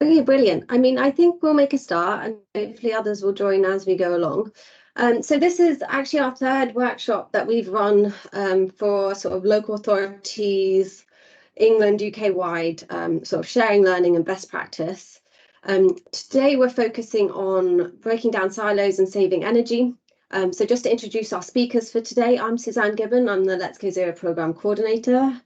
Okay, brilliant. I mean, I think we'll make a start and hopefully others will join as we go along. So this is actually our third workshop that we've run for sort of local authorities, England, UK-wide, sort of sharing learning and best practice. Today we're focusing on breaking down silos and saving energy. So just to introduce our speakers for today, I'm Suzanne Gibbon. I'm the Let's Go Zero Programme Coordinator.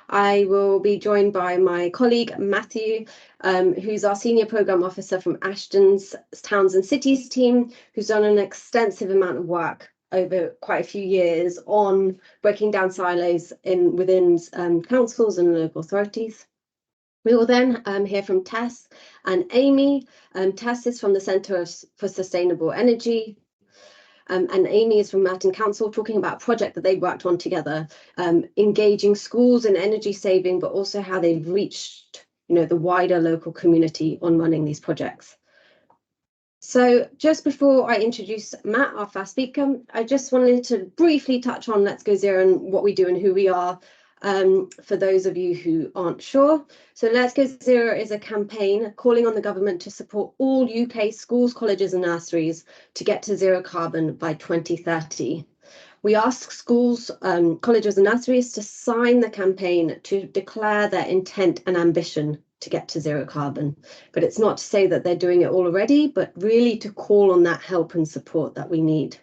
I will be joined by my colleague Matthew, who's our Senior Programme Officer from Ashden's Towns and Cities team, who's done an extensive amount of work over quite a few years on breaking down silos within councils and local authorities. We will then hear from Tess and Amy. Tess is from the Centre for Sustainable Energy. And Amy is from Merton Council, talking about a project that they worked on together, engaging schools in energy saving, but also how they've reached, the wider local community on running these projects. So just before I introduce Matt, our first speaker, I just wanted to briefly touch on Let's Go Zero and what we do and who we are, for those of you who aren't sure. So Let's Go Zero is a campaign calling on the government to support all UK schools, colleges and nurseries to get to zero carbon by 2030. We ask schools, colleges and nurseries to sign the campaign to declare their intent and ambition to get to zero carbon. But it's not to say that they're doing it already, but really to call on that help and support that we need.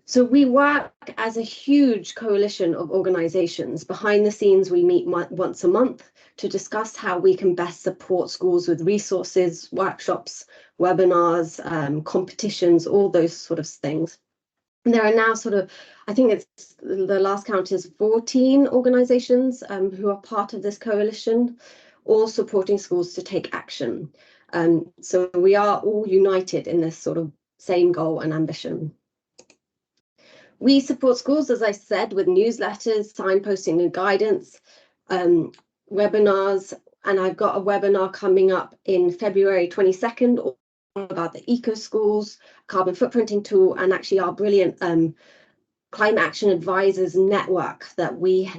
So we work as a huge coalition of organisations. Behind the scenes, we meet once a month to discuss how we can best support schools with resources, workshops, webinars, competitions, all those sort of things. And there are now I think it's the last count is 14 organisations who are part of this coalition, all supporting schools to take action. So we are all united in this sort of same goal and ambition. We support schools, as I said, with newsletters, signposting and guidance, webinars, and I've got a webinar coming up in February 22nd all about the Eco Schools carbon footprinting tool, and actually our brilliant climate action advisors network that we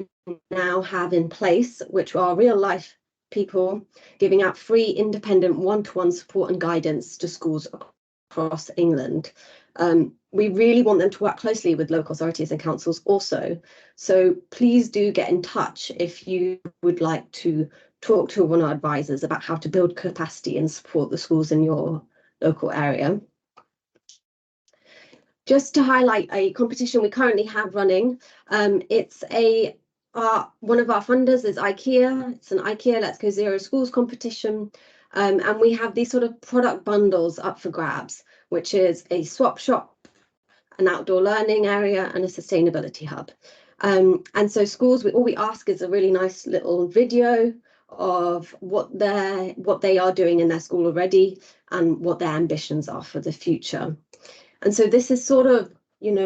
now have in place, which are real life people giving out free independent one-to-one support and guidance to schools across England. We really want them to work closely with local authorities and councils also. So please do get in touch if you would like to talk to one of our advisors about how to build capacity and support the schools in your local area. Just to highlight a competition we currently have running, it's one of our funders is IKEA. It's an IKEA Let's Go Zero Schools competition. And we have these sort of product bundles up for grabs, which is a swap shop, an outdoor learning area and a sustainability hub. And so schools, all we ask is a really nice little video of what they are doing in their school already and what their ambitions are for the future. And so this is sort of,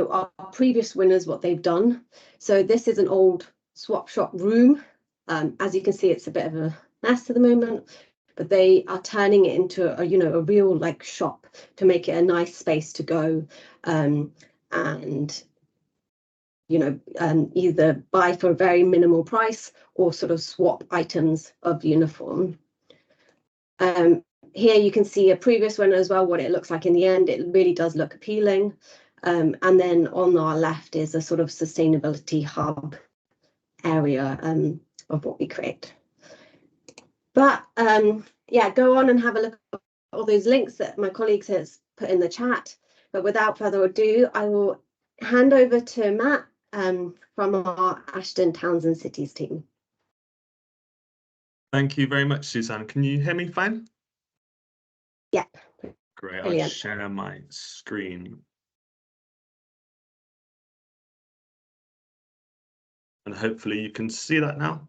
our previous winners, what they've done. So this is an old swap shop room. As you can see, it's a bit of a mess at the moment, but they are turning it into a real like shop to make it a nice space to go and either buy for a very minimal price or sort of swap items of uniform. Here you can see a previous one as well, what it looks like in the end. It really does look appealing. And then on our left is a sort of sustainability hub area of what we create. But yeah, go on and have a look at all those links that my colleagues has put in the chat. But without further ado, I will hand over to Matt from our Ashden Towns and Cities team. Thank you very much, Suzanne. Can you hear me fine? Yeah. Great. Brilliant. I'll share my screen. And hopefully you can see that now.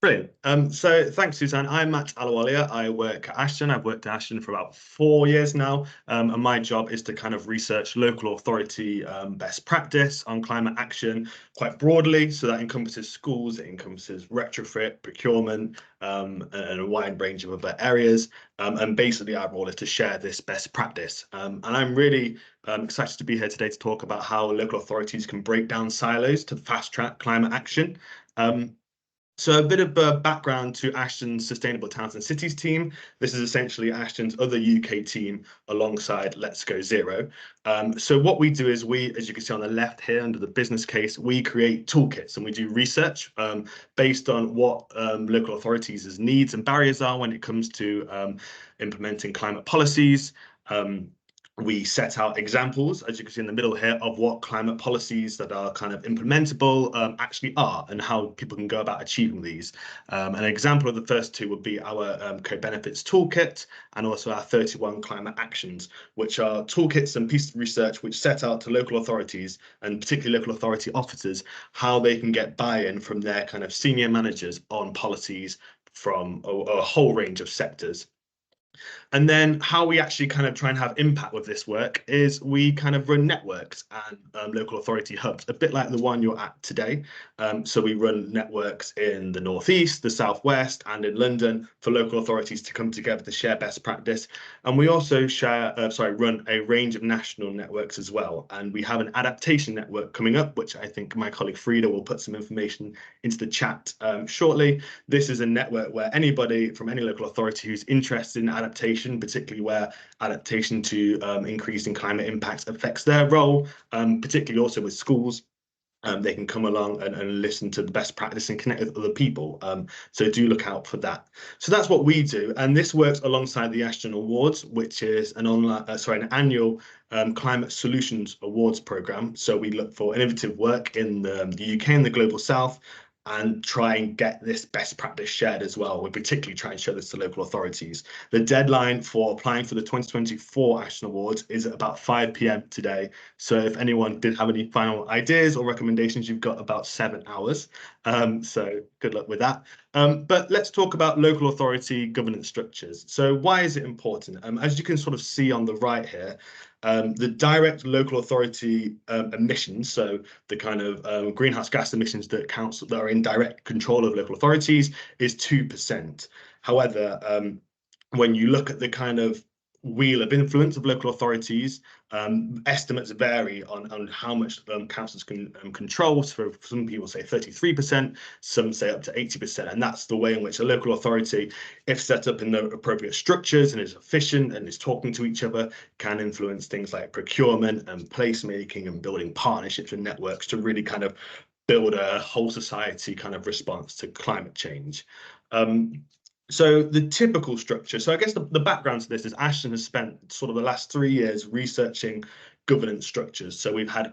Brilliant. So thanks, Suzanne. I'm Matt Alawalia. I work at Ashden. I've worked at Ashden for about 4 years now. And my job is to kind of research local authority best practice on climate action quite broadly. So that encompasses schools, it encompasses retrofit, procurement, and a wide range of other areas. And basically our role is to share this best practice. And I'm really excited to be here today to talk about how local authorities can break down silos to fast track climate action. So a bit of background to Ashton's Sustainable Towns and Cities team. This is essentially Ashton's other UK team alongside Let's Go Zero. So what we do is we, as you can see on the left here under the business case, we create toolkits and we do research based on what local authorities' needs and barriers are when it comes to implementing climate policies. We set out examples, as you can see in the middle here, of what climate policies that are kind of implementable actually are and how people can go about achieving these. An example of the first two would be our co-benefits toolkit and also our 31 climate actions, which are toolkits and pieces of research which set out to local authorities and particularly local authority officers how they can get buy-in from their kind of senior managers on policies from a whole range of sectors. And then how we actually kind of try and have impact with this work is we kind of run networks and local authority hubs, a bit like the one you're at today. So we run networks in the Northeast, the Southwest, and in London for local authorities to come together to share best practice. And we also run a range of national networks as well. And we have an adaptation network coming up, which I think my colleague Frida will put some information into the chat shortly. This is a network where anybody from any local authority who's interested in adaptation, particularly where adaptation to increasing climate impacts affects their role, particularly also with schools, they can come along and listen to the best practice and connect with other people. So do look out for that. So that's what we do, and this works alongside the Ashden Awards, which is an an annual climate solutions awards program. So we look for innovative work in the UK and the global south, and try and get this best practice shared as well. We particularly try and show this to local authorities. The deadline for applying for the 2024 Ashden Awards is at about 5 p.m. today. So if anyone did have any final ideas or recommendations, you've got about 7 hours. So good luck with that. But let's talk about local authority governance structures. So why is it important? As you can sort of see on the right here, the direct local authority emissions, so the kind of greenhouse gas emissions that are in direct control of local authorities, is 2%. However, when you look at the kind of wheel of influence of local authorities, estimates vary on how much councils can control. So some people say 33%, some say up to 80%, and that's the way in which a local authority, if set up in the appropriate structures and is efficient and is talking to each other, can influence things like procurement and placemaking and building partnerships and networks to really kind of build a whole society kind of response to climate change. So the typical structure, so I guess the background to this is Ashden has spent sort of the last 3 years researching governance structures. So we've had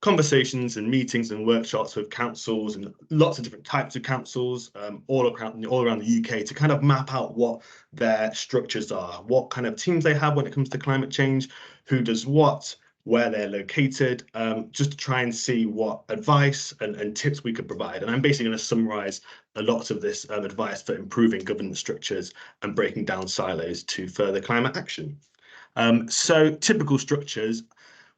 conversations and meetings and workshops with councils and lots of different types of councils all around the UK to kind of map out what their structures are, what kind of teams they have when it comes to climate change, who does what, where they're located, just to try and see what advice and tips we could provide. And I'm basically going to summarize a lot of this advice for improving governance structures and breaking down silos to further climate action. So typical structures.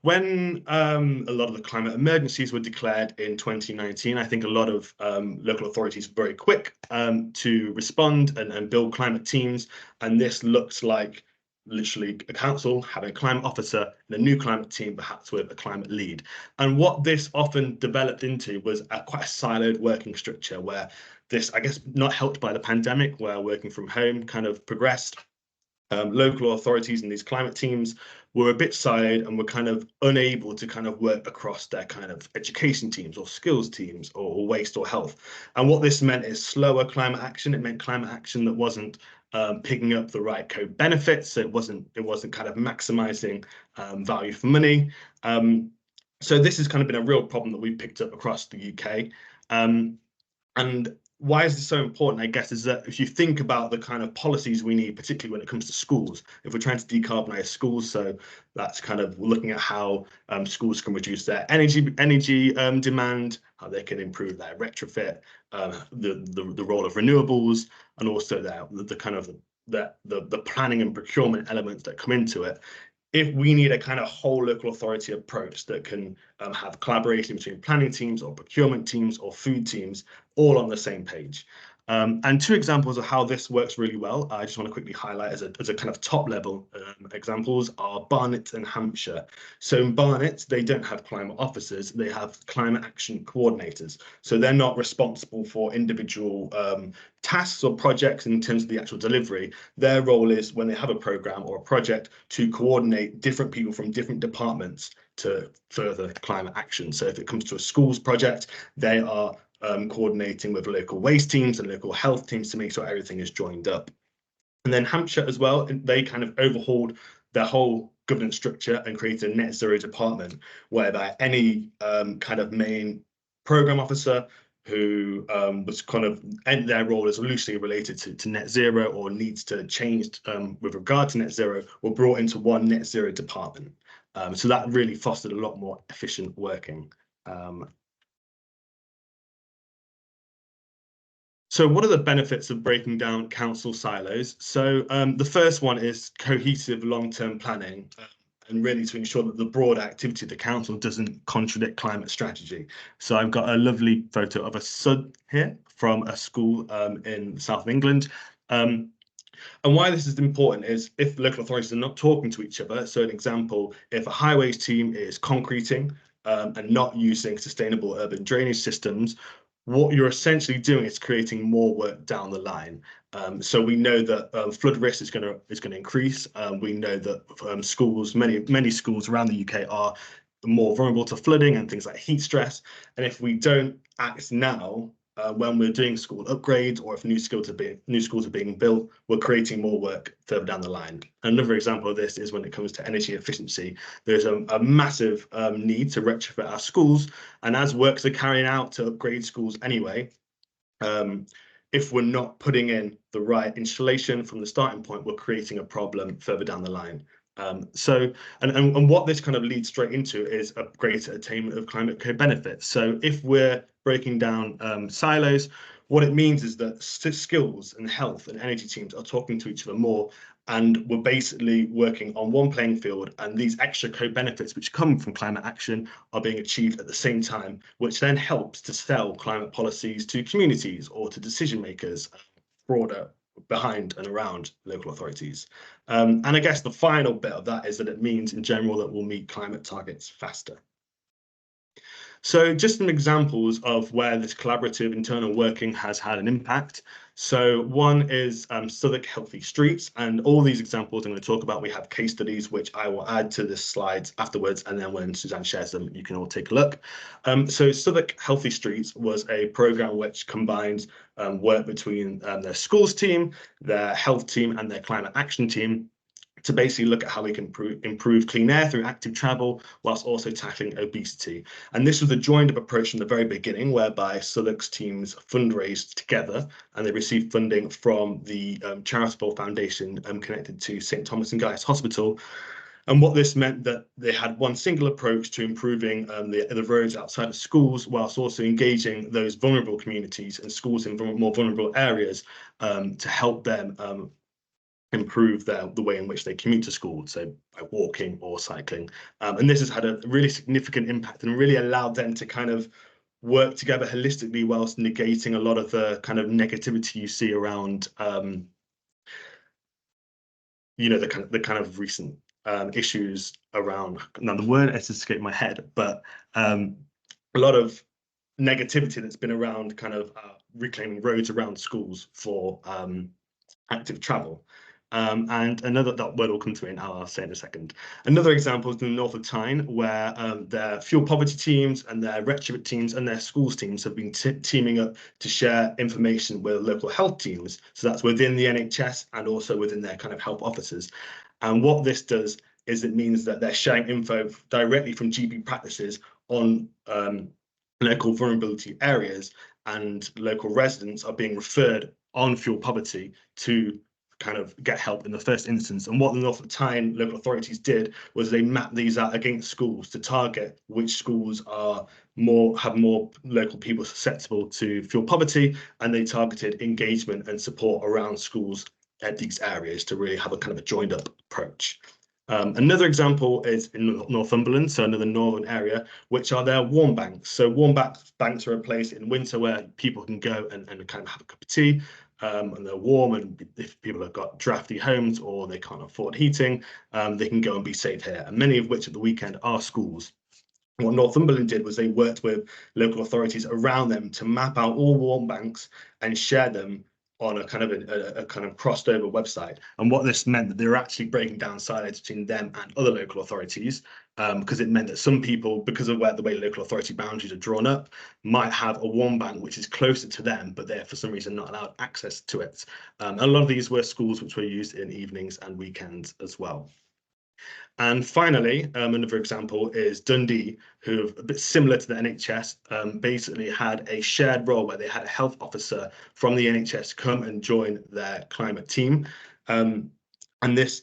When a lot of the climate emergencies were declared in 2019, I think a lot of local authorities were very quick to respond and build climate teams. And this looks like literally a council having a climate officer and a new climate team, perhaps with a climate lead. And what this often developed into was quite a siloed working structure where this, I guess, not helped by the pandemic, where working from home kind of progressed. Local authorities and these climate teams were a bit siloed and were kind of unable to kind of work across their kind of education teams or skills teams or waste or health. And what this meant is slower climate action. It meant climate action that wasn't picking up the right co-benefits. So it wasn't kind of maximizing value for money. So this has kind of been a real problem that we've picked up across the UK. And why is this so important, I guess, is that if you think about the kind of policies we need, particularly when it comes to schools, if we're trying to decarbonize schools, so that's kind of looking at how schools can reduce their energy demand, how they can improve their retrofit, the role of renewables, and also the kind of the planning and procurement elements that come into it. If we need a kind of whole local authority approach that can have collaboration between planning teams or procurement teams or food teams all on the same page. And two examples of how this works really well, I just want to quickly highlight as a kind of top level examples are Barnet and Hampshire. So in Barnet, they don't have climate officers, they have climate action coordinators. So they're not responsible for individual tasks or projects in terms of the actual delivery. Their role is when they have a program or a project to coordinate different people from different departments to further climate action. So if it comes to a schools project, they are coordinating with local waste teams and local health teams to make sure everything is joined up. And then Hampshire as well, they kind of overhauled their whole governance structure and created a net zero department whereby any kind of main program officer who was kind of, and their role is loosely related to net zero or needs to change with regard to net zero, were brought into one net zero department. So that really fostered a lot more efficient working. So what are the benefits of breaking down council silos? So the first one is cohesive long-term planning and really to ensure that the broad activity of the council doesn't contradict climate strategy. So I've got a lovely photo of a SUD here from a school in the south of England. And why this is important is if local authorities are not talking to each other. So an example, if a highways team is concreting and not using sustainable urban drainage systems, what you're essentially doing is creating more work down the line. So we know that flood risk is going to increase. We know that schools, many schools around the UK are more vulnerable to flooding and things like heat stress. And if we don't act now, when we're doing school upgrades or if new schools are being built, we're creating more work further down the line. Another example of this is when it comes to energy efficiency. There's a massive need to retrofit our schools, and as works are carrying out to upgrade schools anyway, if we're not putting in the right installation from the starting point, we're creating a problem further down the line. And what this kind of leads straight into is a greater attainment of climate co-benefits. So if we're breaking down silos, what it means is that skills and health and energy teams are talking to each other more, and we're basically working on one playing field, and these extra co-benefits which come from climate action are being achieved at the same time, which then helps to sell climate policies to communities or to decision makers broader behind and around local authorities. And I guess the final bit of that is that it means in general that we'll meet climate targets faster. So just some examples of where this collaborative internal working has had an impact. So one is Southwark Healthy Streets, and all these examples I'm going to talk about, we have case studies, which I will add to the slides afterwards, and then when Suzanne shares them, you can all take a look. So Southwark Healthy Streets was a programme which combines work between their schools team, their health team, and their climate action team, to basically look at how we can improve clean air through active travel, whilst also tackling obesity. And this was a joined up approach from the very beginning, whereby Southwark's teams fundraised together, and they received funding from the charitable foundation connected to St Thomas and Guy's Hospital. And what this meant that they had one single approach to improving the roads outside of schools, whilst also engaging those vulnerable communities and schools in more vulnerable areas to help them improve the way in which they commute to school, so by walking or cycling. And this has had a really significant impact and really allowed them to kind of work together holistically whilst negating a lot of the kind of negativity you see around, the kind of recent issues around, now the word has escaped my head, but a lot of negativity that's been around kind of reclaiming roads around schools for active travel. And another, that word will come to me now, I'll say in a second. Another example is in the north of Tyne, where their fuel poverty teams and their retrofit teams and their schools teams have been teaming up to share information with local health teams. So that's within the NHS and also within their kind of health officers. And what this does is it means that they're sharing info directly from GP practices on local vulnerability areas, and local residents are being referred on fuel poverty to kind of get help in the first instance. And what the North of Tyne local authorities did was they mapped these out against schools to target which schools have more local people susceptible to fuel poverty, and they targeted engagement and support around schools at these areas to really have a kind of a joined up approach. Another example is in Northumberland, so another northern area, which are their warm banks. So banks are a place in winter where people can go and kind of have a cup of tea, and they're warm. And if people have got drafty homes or they can't afford heating, they can go and be safe here. And many of which at the weekend are schools. What Northumberland did was they worked with local authorities around them to map out all warm banks and share them on a kind of a kind of crossed over website. And what this meant that they were actually breaking down silos between them and other local authorities, because it meant that some people, because of the way local authority boundaries are drawn up, might have a warm bank which is closer to them, but they're for some reason not allowed access to it. A lot of these were schools which were used in evenings and weekends as well. And finally, another example is Dundee, who, a bit similar to the NHS, basically had a shared role where they had a health officer from the NHS come and join their climate team. And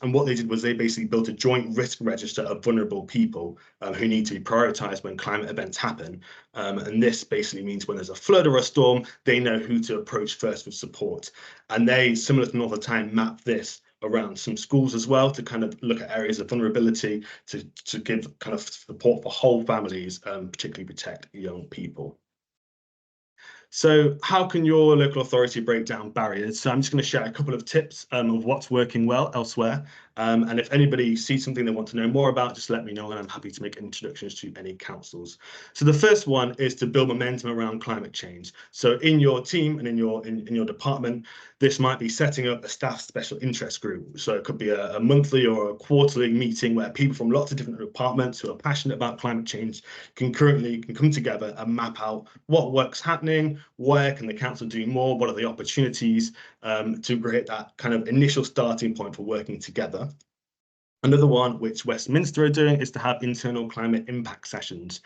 what they did was they basically built a joint risk register of vulnerable people who need to be prioritised when climate events happen. And this basically means when there's a flood or a storm, they know who to approach first with support. And they, similar to Northern Time, map this around some schools as well to kind of look at areas of vulnerability to give kind of support for whole families, particularly protect young people. So how can your local authority break down barriers? So I'm just going to share a couple of tips of what's working well elsewhere. And if anybody sees something they want to know more about, just let me know and I'm happy to make introductions to any councils. So the first one is to build momentum around climate change. So in your team and in your department, this might be setting up a staff special interest group. So it could be a monthly or a quarterly meeting where people from lots of different departments who are passionate about climate change can come together and map out what work's happening, where can the council do more, what are the opportunities to create that kind of initial starting point for working together. Another one, which Westminster are doing, is to have internal climate impact sessions.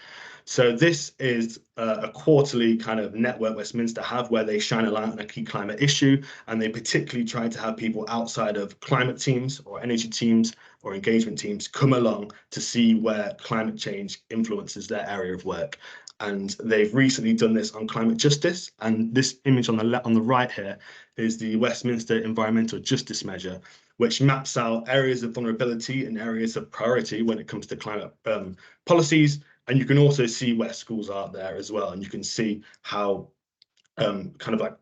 So this is a quarterly kind of network Westminster have where they shine a light on a key climate issue, and they particularly try to have people outside of climate teams or energy teams or engagement teams come along to see where climate change influences their area of work. And they've recently done this on climate justice. And this image on the right here is the Westminster Environmental Justice Measure, which maps out areas of vulnerability and areas of priority when it comes to climate policies. And you can also see where schools are there as well. And you can see how kind of like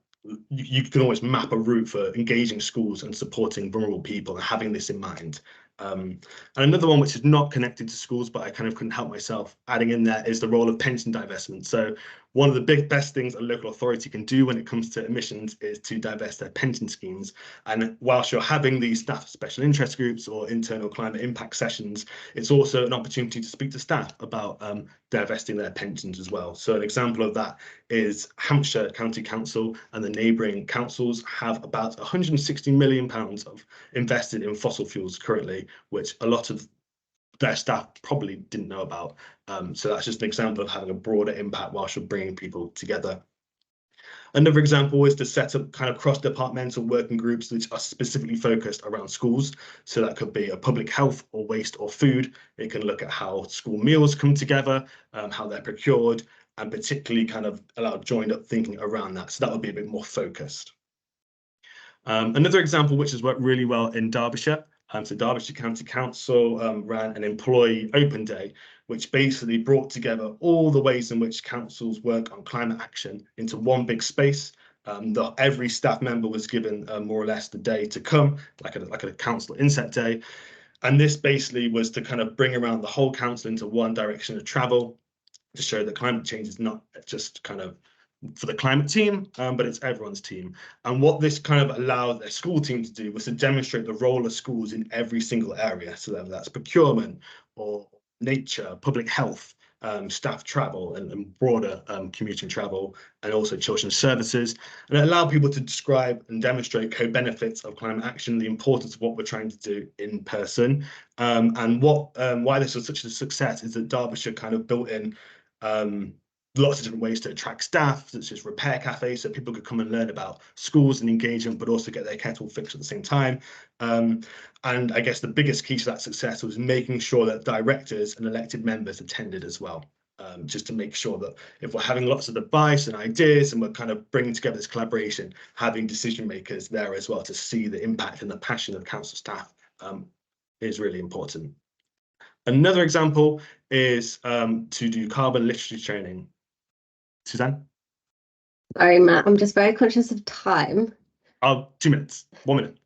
you can always map a route for engaging schools and supporting vulnerable people and having this in mind. And another one which is not connected to schools, but I kind of couldn't help myself adding in there, is the role of pension divestment. So one of the best things a local authority can do when it comes to emissions is to divest their pension schemes. And whilst you're having these staff special interest groups or internal climate impact sessions, it's also an opportunity to speak to staff about divesting their pensions as well. So an example of that is Hampshire County Council and the neighbouring councils have about £160 million of invested in fossil fuels currently, which a lot of their staff probably didn't know about. So that's just an example of having a broader impact whilst you're bringing people together. Another example is to set up kind of cross-departmental working groups which are specifically focused around schools. So that could be a public health or waste or food. It can look at how school meals come together, how they're procured, and particularly kind of allow joined up thinking around that. So that would be a bit more focused. Another example which has worked really well in Derbyshire. So Derbyshire County Council ran an employee open day, which basically brought together all the ways in which councils work on climate action into one big space. Every staff member was given more or less the day to come, like a council inset day. And this basically was to kind of bring around the whole council into one direction of travel, to show that climate change is not just kind of for the climate team, but it's everyone's team. And what this kind of allowed their school team to do was to demonstrate the role of schools in every single area. So whether that's procurement or nature, public health, staff travel and broader commuting travel, and also children's services. And it allowed people to describe and demonstrate co-benefits of climate action, the importance of what we're trying to do in person. And why this was such a success is that Derbyshire kind of built in lots of different ways to attract staff, such as repair cafes, so people could come and learn about schools and engagement, but also get their kettle fixed at the same time. And I guess the biggest key to that success was making sure that directors and elected members attended as well, just to make sure that if we're having lots of advice and ideas and we're kind of bringing together this collaboration, having decision makers there as well to see the impact and the passion of council staff is really important. Another example is to do carbon literacy training. Suzanne? Sorry, Matt, I'm just very conscious of time. Oh, 2 minutes, 1 minute.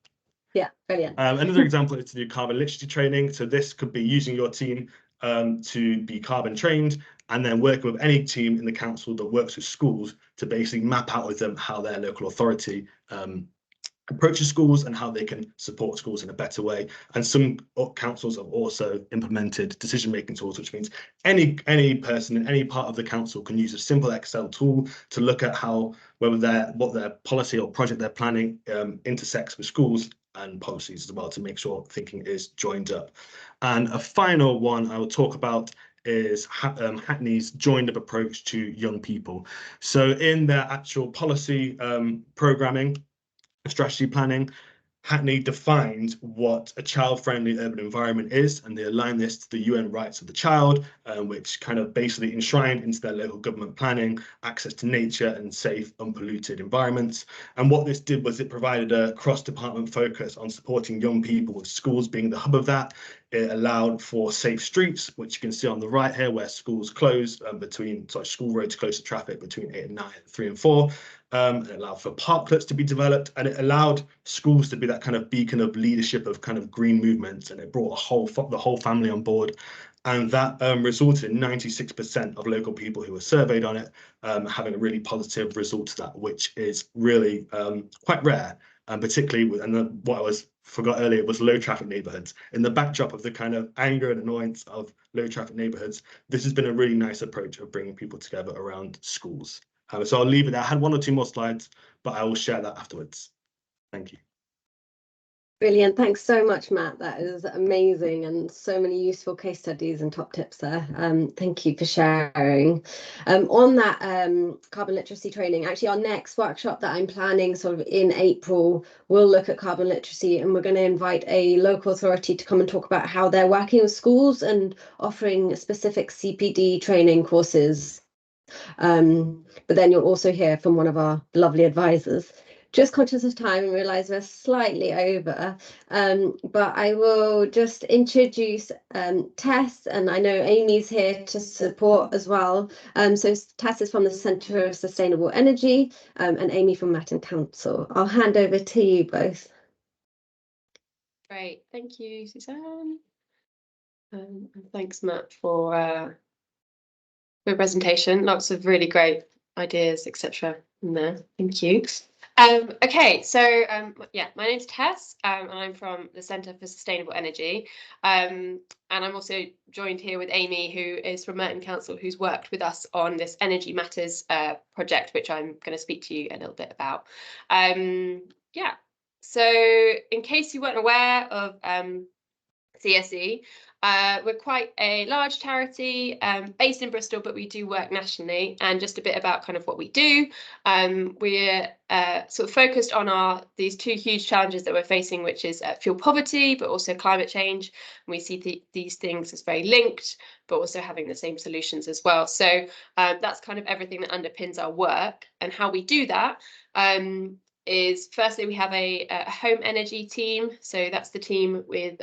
Yeah, brilliant. Another example is to do carbon literacy training. So this could be using your team to be carbon trained, and then working with any team in the council that works with schools to basically map out with them how their local authority approaches schools and how they can support schools in a better way. And some councils have also implemented decision-making tools, which means any person in any part of the council can use a simple Excel tool to look at what their policy or project they're planning intersects with schools and policies as well, to make sure thinking is joined up. And a final one I will talk about is Hackney's joined up approach to young people. So in their actual policy programming, strategy planning, Hackney defined what a child-friendly urban environment is, and they align this to the UN rights of the child, which kind of basically enshrined into their local government planning access to nature and safe, unpolluted environments. And what this did was it provided a cross-department focus on supporting young people, with schools being the hub of that. It allowed for safe streets, which you can see on the right here, where schools close school roads close to traffic between 8 and 9, 3 and 4. It allowed for parklets to be developed, and it allowed schools to be that kind of beacon of leadership of kind of green movements, and it brought the whole family on board. And that resulted in 96% of local people who were surveyed on it having a really positive result to that, which is really quite rare. And particularly what I forgot earlier was low traffic neighborhoods. In the backdrop of the kind of anger and annoyance of low traffic neighborhoods, this has been a really nice approach of bringing people together around schools. So I'll leave it there. I had 1 or 2 more slides, but I will share that afterwards. Thank you. Brilliant. Thanks so much, Matt. That is amazing, and so many useful case studies and top tips there. Thank you for sharing. On that carbon literacy training, actually our next workshop that I'm planning sort of in April will look at carbon literacy, and we're going to invite a local authority to come and talk about how they're working with schools and offering specific CPD training courses. But then you'll also hear from one of our lovely advisors. Just conscious of time and realise we're slightly over, but I will just introduce Tess, and I know Amy's here to support as well. So Tess is from the Centre of Sustainable Energy, and Amy from Merton Council. I'll hand over to you both. Great, thank you, Suzanne. And thanks, Matt, for the presentation. Lots of really great ideas, etc. in there. Thank you. Okay, so yeah, my name's Tess, and I'm from the Centre for Sustainable Energy, and I'm also joined here with Amy, who is from Merton Council, who's worked with us on this Energy Matters project, which I'm going to speak to you a little bit about. Yeah, so in case you weren't aware of CSE, we're quite a large charity based in Bristol, but we do work nationally. And just a bit about kind of what we do. We're sort of focused on these 2 huge challenges that we're facing, which is fuel poverty, but also climate change. And we see these things as very linked, but also having the same solutions as well. So that's kind of everything that underpins our work. And how we do that is, firstly, we have a home energy team. So that's the team with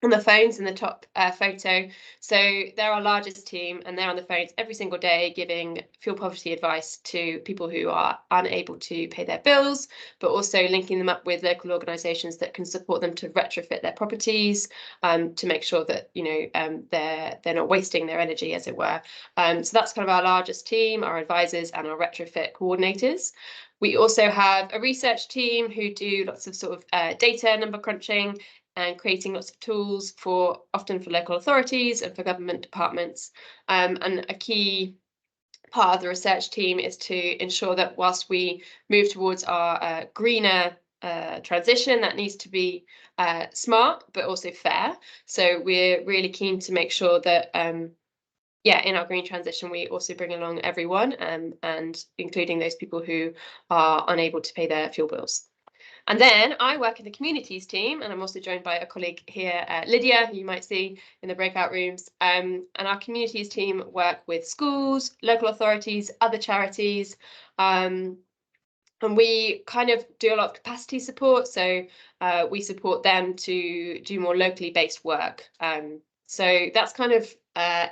on the phones in the top photo. So they're our largest team, and they're on the phones every single day giving fuel poverty advice to people who are unable to pay their bills, but also linking them up with local organisations that can support them to retrofit their properties, to make sure that they're not wasting their energy, as it were. So that's kind of our largest team, our advisors and our retrofit coordinators. We also have a research team who do lots of sort of data number crunching and creating lots of tools often for local authorities and for government departments. And a key part of the research team is to ensure that whilst we move towards our greener transition, that needs to be smart, but also fair. So we're really keen to make sure that in our green transition, we also bring along everyone, and including those people who are unable to pay their fuel bills. And then I work in the communities team, and I'm also joined by a colleague here, Lydia, who you might see in the breakout rooms. And our communities team work with schools, local authorities, other charities, And we kind of do a lot of capacity support, so we support them to do more locally based work. So that's kind of,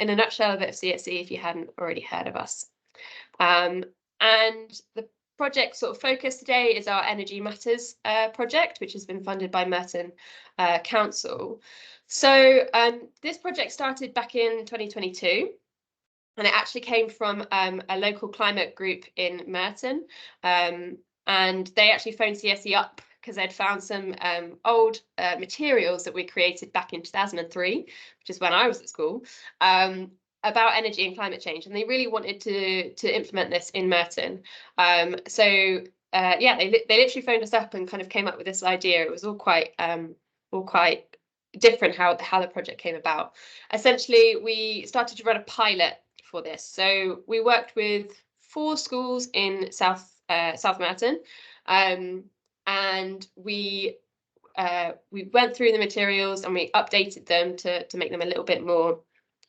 in a nutshell, a bit of CSE if you hadn't already heard of us. And the project sort of focus today is our Energy Matters project, which has been funded by Merton Council. So this project started back in 2022. And it actually came from a local climate group in Merton. And they actually phoned CSE up because they'd found some old materials that we created back in 2003, which is when I was at school, about energy and climate change. And they really wanted to implement this in Merton. Yeah, they literally phoned us up and kind of came up with this idea. It was all quite different how the project came about. Essentially, we started to run a pilot for this. So we worked with 4 schools in South Merton, and we went through the materials and we updated them to make them a little bit more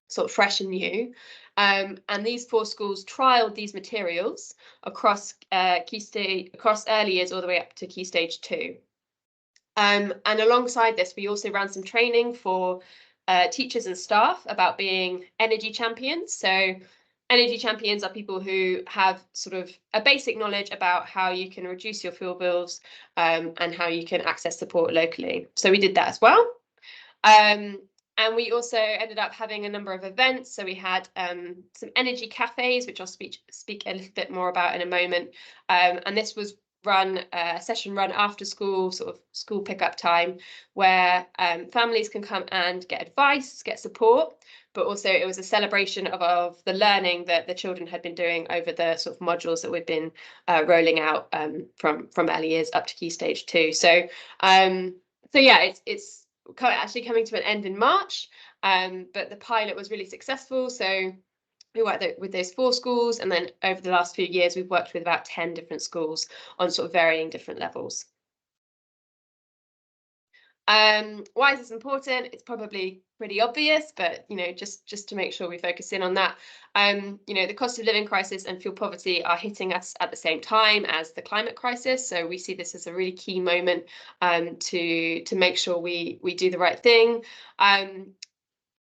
sort of fresh and new. And these 4 schools trialed these materials across across early years all the way up to Key Stage 2. And alongside this, we also ran some training for teachers and staff about being energy champions. So energy champions are people who have sort of a basic knowledge about how you can reduce your fuel bills and how you can access support locally. So we did that as well. And we also ended up having a number of events. So we had some energy cafes, which I'll speak a little bit more about in a moment. And this was a session run after school, sort of school pickup time, where families can come and get advice, get support, but also it was a celebration of the learning that the children had been doing over the sort of modules that we've been rolling out from early years up to Key Stage 2. So yeah, it's actually coming to an end in March, but the pilot was really successful. So we worked with those 4 schools, and then over the last few years, we've worked with about 10 different schools on sort of varying different levels. Why is this important? It's probably pretty obvious, but just to make sure we focus in on that. The cost of living crisis and fuel poverty are hitting us at the same time as the climate crisis. So we see this as a really key moment to make sure we do the right thing.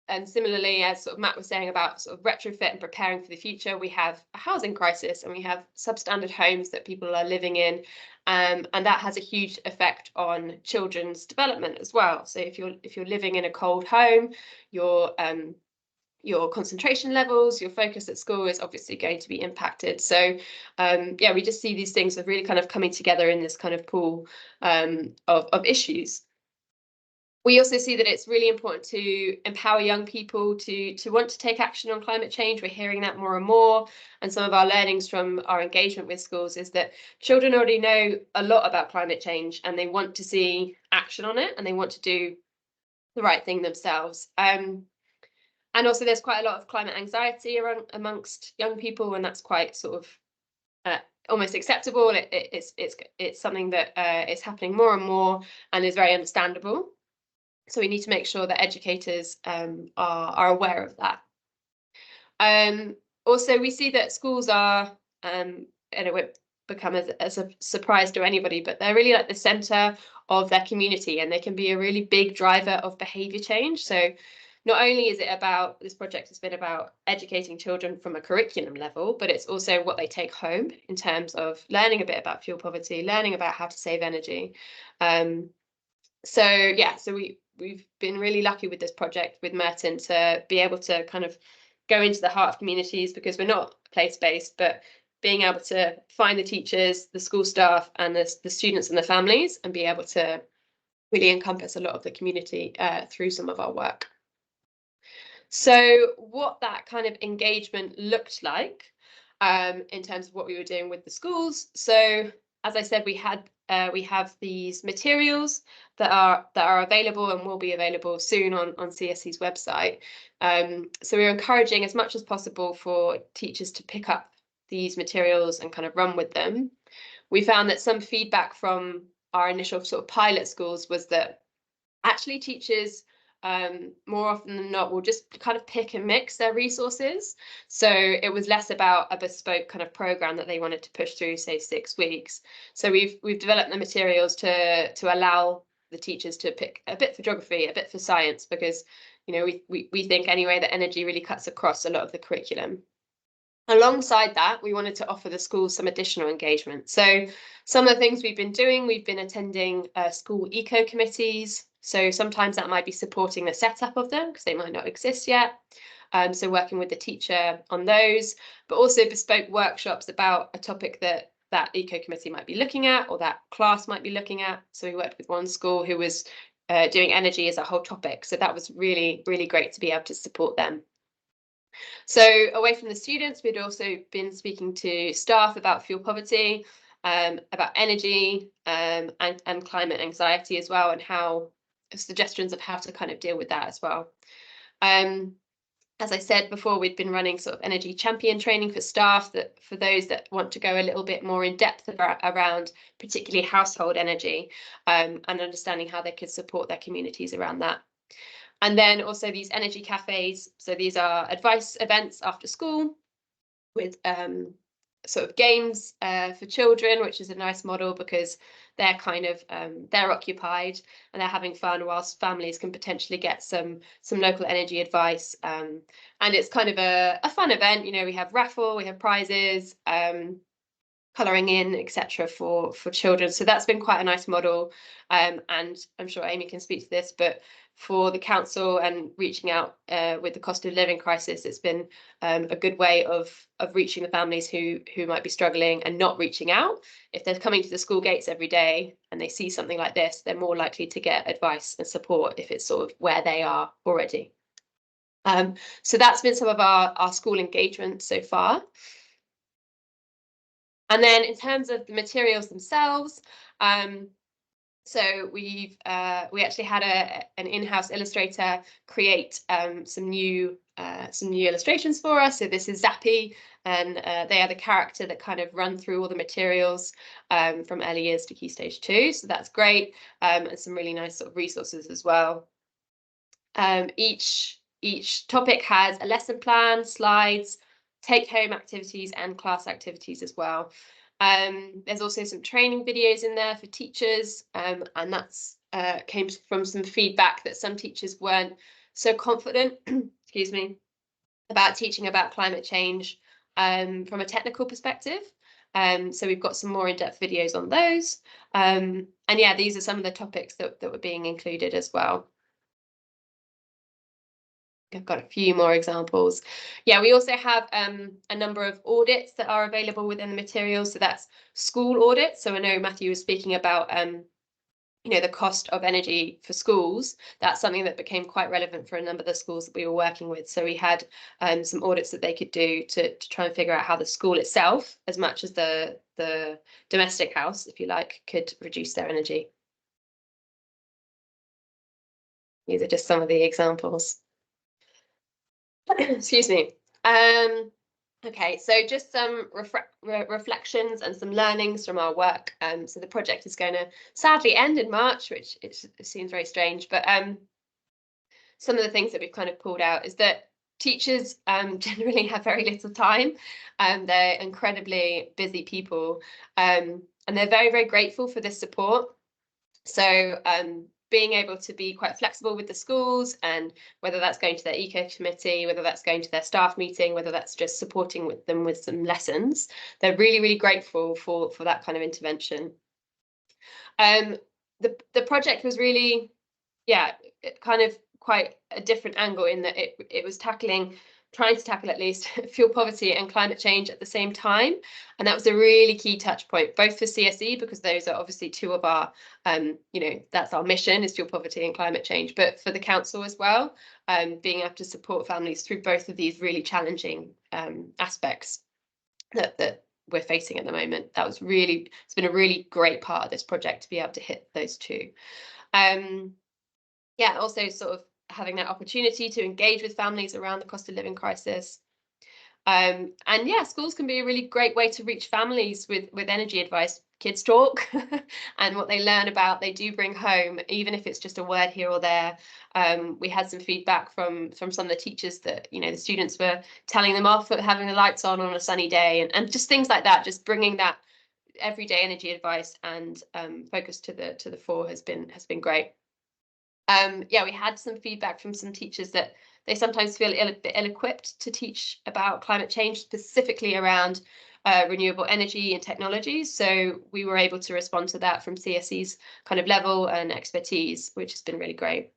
And similarly, as sort of Matt was saying about sort of retrofit and preparing for the future, we have a housing crisis and we have substandard homes that people are living in, and that has a huge effect on children's development as well. So if you're living in a cold home, your concentration levels, your focus at school is obviously going to be impacted. So yeah, we just see these things are really kind of coming together in this kind of pool of issues. We also see that it's really important to empower young people to want to take action on climate change. We're hearing that more and more. And some of our learnings from our engagement with schools is that children already know a lot about climate change and they want to see action on it and they want to do the right thing themselves. And also there's quite a lot of climate anxiety amongst young people, and that's quite sort of almost acceptable. It's something that is happening more and more and is very understandable. So we need to make sure that educators are aware of that. Also, we see that schools are, and it won't become as a surprise to anybody, but they're really like the centre of their community, and they can be a really big driver of behaviour change. So not only is it about, this project has been about educating children from a curriculum level, but it's also what they take home in terms of learning a bit about fuel poverty, learning about how to save energy. So yeah, so we've been really lucky with this project with Merton to be able to kind of go into the heart of communities, because we're not place-based, but being able to find the teachers, the school staff and the students and the families, and be able to really encompass a lot of the community through some of our work. So what that kind of engagement looked like in terms of what we were doing with the schools. So as I said, we have these materials that are available and will be available soon on CSE's website. So we're encouraging as much as possible for teachers to pick up these materials and kind of run with them. We found that some feedback from our initial sort of pilot schools was that actually teachers more often than not, will just kind of pick and mix their resources. So it was less about a bespoke kind of program that they wanted to push through, say, 6 weeks. So we've developed the materials to allow the teachers to pick a bit for geography, a bit for science, because, you know, we think anyway that energy really cuts across a lot of the curriculum. Alongside that, we wanted to offer the schools some additional engagement. So some of the things we've been doing, we've been attending school eco committees. So sometimes that might be supporting the setup of them because they might not exist yet. So working with the teacher on those, but also bespoke workshops about a topic that eco committee might be looking at or that class might be looking at. So we worked with one school who was doing energy as a whole topic. So that was really, really great to be able to support them. So away from the students, we'd also been speaking to staff about fuel poverty, about energy, and climate anxiety as well, and how suggestions of how to kind of deal with that as well. As I said before, we'd been running sort of energy champion training for staff, that for those that want to go a little bit more in depth around particularly household energy, and understanding how they could support their communities around that. And then also these energy cafes. So these are advice events after school with sort of games for children, which is a nice model because they're kind of they're occupied and they're having fun whilst families can potentially get some local energy advice. And it's kind of a fun event. You know, we have raffle, we have prizes, colouring in, etc. for children. So that's been quite a nice model. And I'm sure Amy can speak to this, but for the council and reaching out with the cost of living crisis, it's been a good way of reaching the families who might be struggling and not reaching out. If they're coming to the school gates every day and they see something like this, they're more likely to get advice and support if it's sort of where they are already. So that's been some of our school engagement so far. And then in terms of the materials themselves, so we actually had an in-house illustrator create some new illustrations for us. So this is Zappy, and they are the character that kind of run through all the materials from early years to Key Stage 2. So that's great, and some really nice sort of resources as well. Each topic has a lesson plan, slides, take-home activities, and class activities as well. There's also some training videos in there for teachers, and that's came from some feedback that some teachers weren't so confident, excuse me, about teaching about climate change from a technical perspective. So we've got some more in-depth videos on those. And yeah, these are some of the topics that were being included as well. I've got a few more examples. Yeah, we also have a number of audits that are available within the materials. So that's school audits. So I know Matthew was speaking about, you know, the cost of energy for schools. That's something that became quite relevant for a number of the schools that we were working with. So we had some audits that they could do to try and figure out how the school itself, as much as the domestic house, if you like, could reduce their energy. These are just some of the examples. Excuse me. Okay, so just some reflections and some learnings from our work. So the project is going to sadly end in March, which it seems very strange, but some of the things that we've kind of pulled out is that teachers generally have very little time, and they're incredibly busy people, and they're very, very grateful for this support. So being able to be quite flexible with the schools, and whether that's going to their eco committee, whether that's going to their staff meeting, whether that's just supporting with them with some lessons, they're really, really grateful for that kind of intervention. The project was really, yeah, kind of quite a different angle in that it was trying to tackle at least fuel poverty and climate change at the same time. And that was a really key touch point, both for CSE, because those are obviously two of our, you know, that's our mission, is fuel poverty and climate change, but for the council as well, being able to support families through both of these really challenging aspects that we're facing at the moment. It's been a really great part of this project to be able to hit those two. Yeah, also sort of having that opportunity to engage with families around the cost of living crisis. And yeah, schools can be a really great way to reach families with energy advice. Kids talk and what they learn about, they do bring home, even if it's just a word here or there. We had some feedback from some of the teachers that, you know, the students were telling them off for having the lights on a sunny day, and just things like that. Just bringing that everyday energy advice and focus to the fore has been great. Yeah, we had some feedback from some teachers that they sometimes feel a bit ill-equipped to teach about climate change, specifically around renewable energy and technologies. So we were able to respond to that from CSE's kind of level and expertise, which has been really great.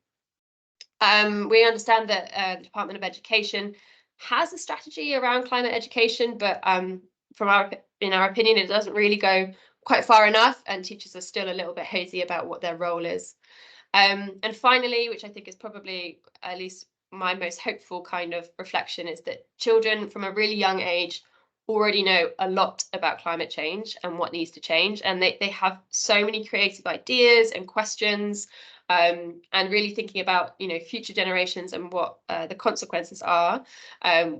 We understand that the Department of Education has a strategy around climate education, but in our opinion, it doesn't really go quite far enough, and teachers are still a little bit hazy about what their role is. And finally, which I think is probably at least my most hopeful kind of reflection, is that children from a really young age already know a lot about climate change and what needs to change. And they have so many creative ideas and questions, and really thinking about, you know, future generations and what the consequences are.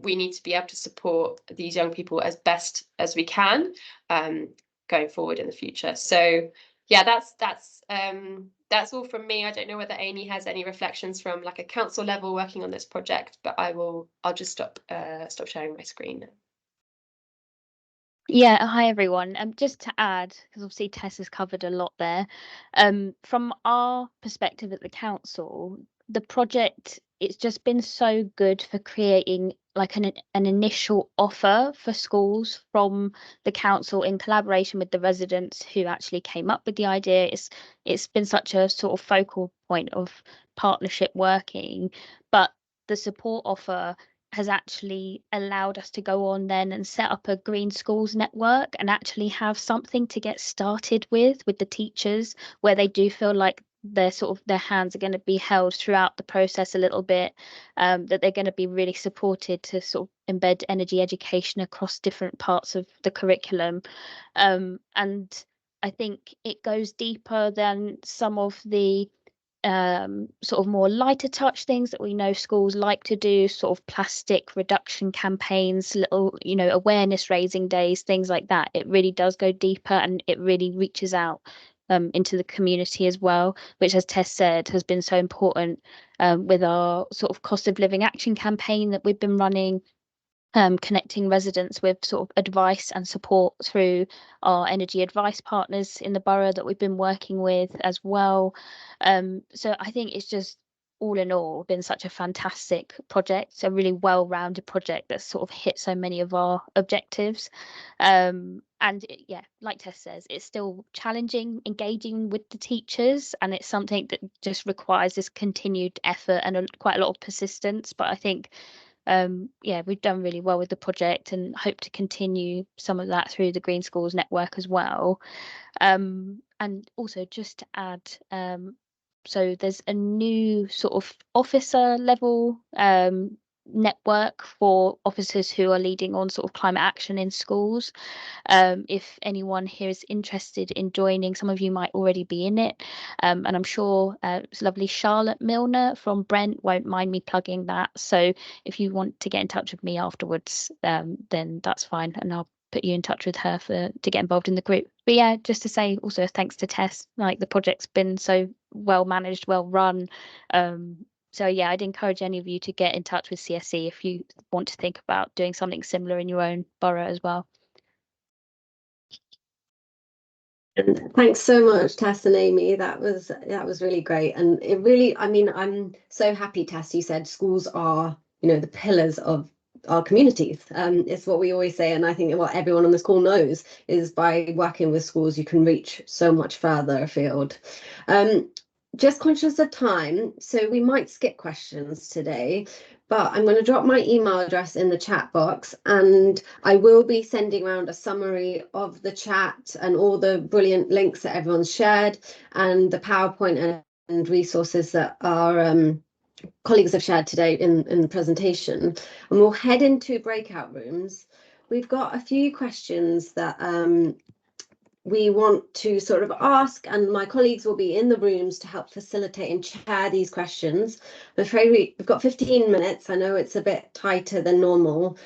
We need to be able to support these young people as best as we can going forward in the future. So yeah, that's all from me. I don't know whether Amy has any reflections from like a council level working on this project, but I'll just stop sharing my screen. Yeah, hi everyone. Just to add, because obviously Tess has covered a lot there. From our perspective at the council, the project, it's just been so good for creating like an initial offer for schools from the council in collaboration with the residents who actually came up with the idea. It's been such a sort of focal point of partnership working, but the support offer has actually allowed us to go on then and set up a green schools network and actually have something to get started with the teachers, where they do feel like their hands are going to be held throughout the process a little bit, that they're going to be really supported to sort of embed energy education across different parts of the curriculum. And I think it goes deeper than some of the sort of more lighter touch things that we know schools like to do, sort of plastic reduction campaigns, little, you know, awareness raising days, things like that. It really does go deeper and it really reaches out into the community as well, which, as Tess said, has been so important with our sort of cost of living action campaign that we've been running. Connecting residents with sort of advice and support through our energy advice partners in the borough that we've been working with as well. So I think it's just all in all been such a fantastic project, a really well-rounded project that's sort of hit so many of our objectives. Yeah, like Tess says, it's still challenging engaging with the teachers, and it's something that just requires this continued effort and quite a lot of persistence. But I think yeah, we've done really well with the project and hope to continue some of that through the Green Schools Network as well. And also just to add, so there's a new sort of officer level network for officers who are leading on sort of climate action in schools. If anyone here is interested in joining, some of you might already be in it, and I'm sure it's lovely Charlotte Milner from Brent won't mind me plugging that. So if you want to get in touch with me afterwards, then that's fine, and I'll put you in touch with her to get involved in the group. But yeah, just to say also thanks to Tess, like the project's been so well managed, well run. So yeah, I'd encourage any of you to get in touch with CSE if you want to think about doing something similar in your own borough as well. Thanks so much, Tess and Amy. That was really great, and it really, I mean, I'm so happy, Tess, you said schools are, you know, the pillars of our communities. It's what we always say, and I think what everyone on this call knows is by working with schools, you can reach so much further afield. Just conscious of time, so we might skip questions today, but I'm going to drop my email address in the chat box, and I will be sending around a summary of the chat and all the brilliant links that everyone's shared and the PowerPoint and resources that our colleagues have shared today in the presentation. And we'll head into breakout rooms. We've got a few questions that we want to sort of ask, and my colleagues will be in the rooms to help facilitate and chair these questions. I'm afraid we've got 15 minutes. I know it's a bit tighter than normal,